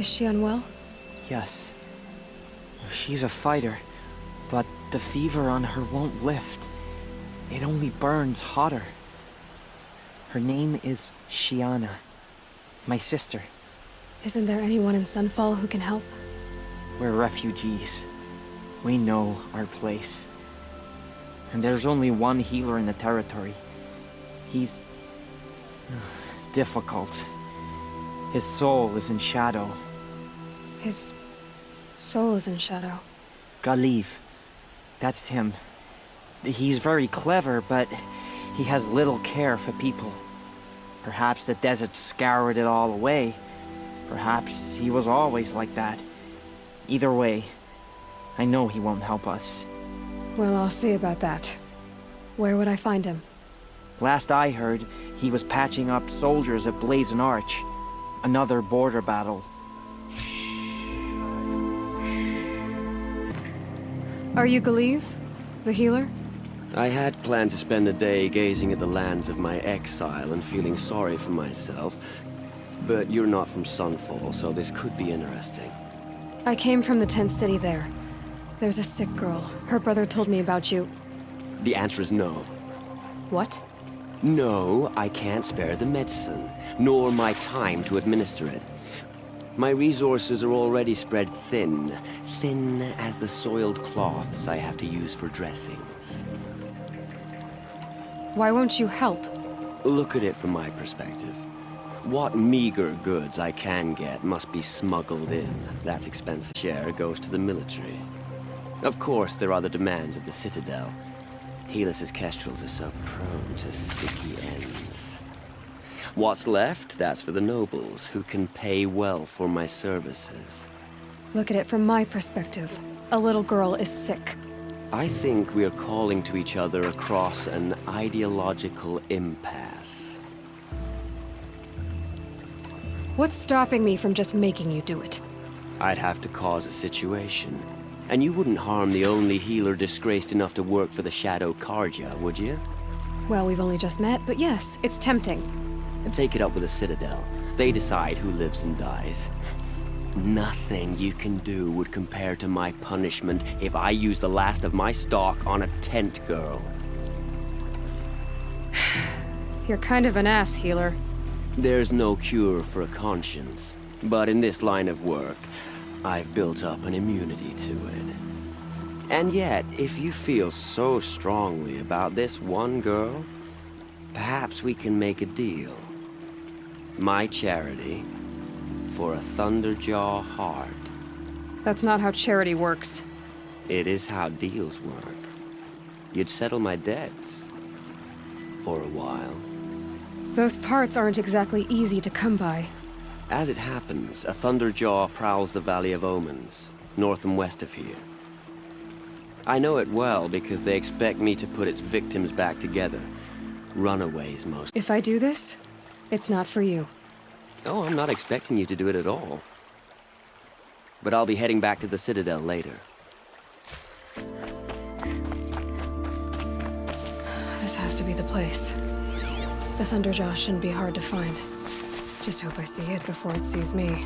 Is she unwell? Yes. She's a fighter, but the fever on her won't lift. It only burns hotter. Her name is Shiana. My sister. Isn't there anyone in Sunfall who can help? We're refugees. We know our place. And there's only one healer in the territory. He's... difficult. His soul is in shadow. His soul is in shadow. Galiv. That's him. He's very clever, but he has little care for people. Perhaps the desert scoured it all away. Perhaps he was always like that. Either way, I know he won't help us. Well, I'll see about that. Where would I find him? Last I heard, he was patching up soldiers at Blazon Arch. Another border battle. Are you Galiv? The healer? I had planned to spend a day gazing at the lands of my exile and feeling sorry for myself. But you're not from Sunfall, so this could be interesting. I came from the tent city there. There's a sick girl. Her brother told me about you. The answer is no. What? No, I can't spare the medicine, nor my time to administer it. My resources are already spread thin. Thin as the soiled cloths I have to use for dressings. Why won't you help? Look at it from my perspective. What meager goods I can get must be smuggled in. That's expensive. Share goes to the military. Of course, there are the demands of the Citadel. Helis' kestrels are so prone to sticky ends. What's left, that's for the nobles, who can pay well for my services. Look at it from my perspective. A little girl is sick. I think we're calling to each other across an ideological impasse. What's stopping me from just making you do it? I'd have to cause a situation. And you wouldn't harm the only healer disgraced enough to work for the Shadow Carja, would you? Well, we've only just met, but yes, it's tempting. And take it up with the Citadel. They decide who lives and dies. Nothing you can do would compare to my punishment if I use the last of my stock on a tent girl. You're kind of an ass, healer. There's no cure for a conscience. But in this line of work, I've built up an immunity to it. And yet, if you feel so strongly about this one girl, perhaps we can make a deal. My charity for a Thunderjaw heart. That's not how charity works. It is how deals work. You'd settle my debts. For a while. Those parts aren't exactly easy to come by. As it happens, a Thunderjaw prowls the Valley of Omens, north and west of here. I know it well because they expect me to put its victims back together. Runaways, most. If I do this, it's not for you. Oh, I'm not expecting you to do it at all. But I'll be heading back to the Citadel later. This has to be the place. The Thunderjaw shouldn't be hard to find. Just hope I see it before it sees me.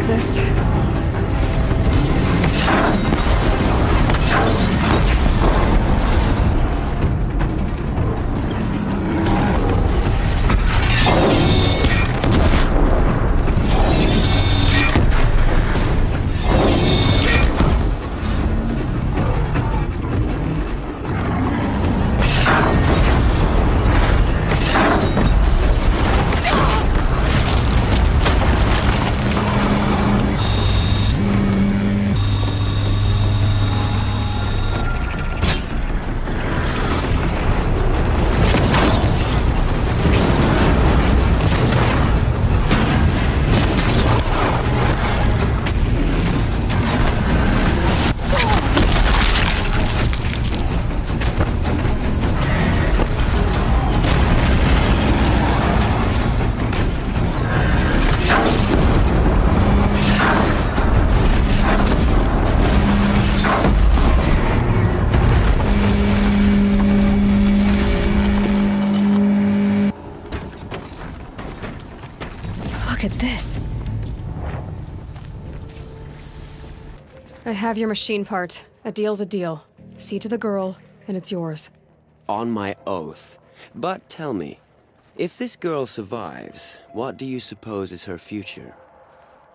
this. Look at this. I have your machine part. A deal's a deal. See to the girl, and it's yours. On my oath. But tell me, if this girl survives, what do you suppose is her future?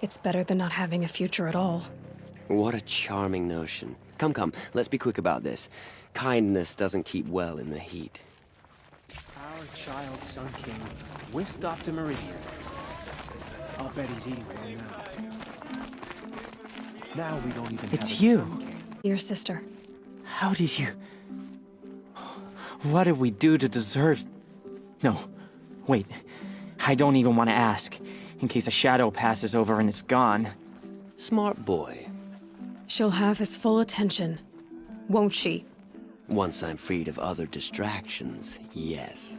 It's better than not having a future at all. What a charming notion. Come, let's be quick about this. Kindness doesn't keep well in the heat. Our child Sun King whisked off to Meridian. I'll bet he's eating one now. Now we don't even have It's a you. Sun King. Your sister. How did you... What did we do to deserve... No. Wait. I don't even want to ask. In case a shadow passes over and it's gone. Smart boy. She'll have his full attention, won't she? Once I'm freed of other distractions, yes.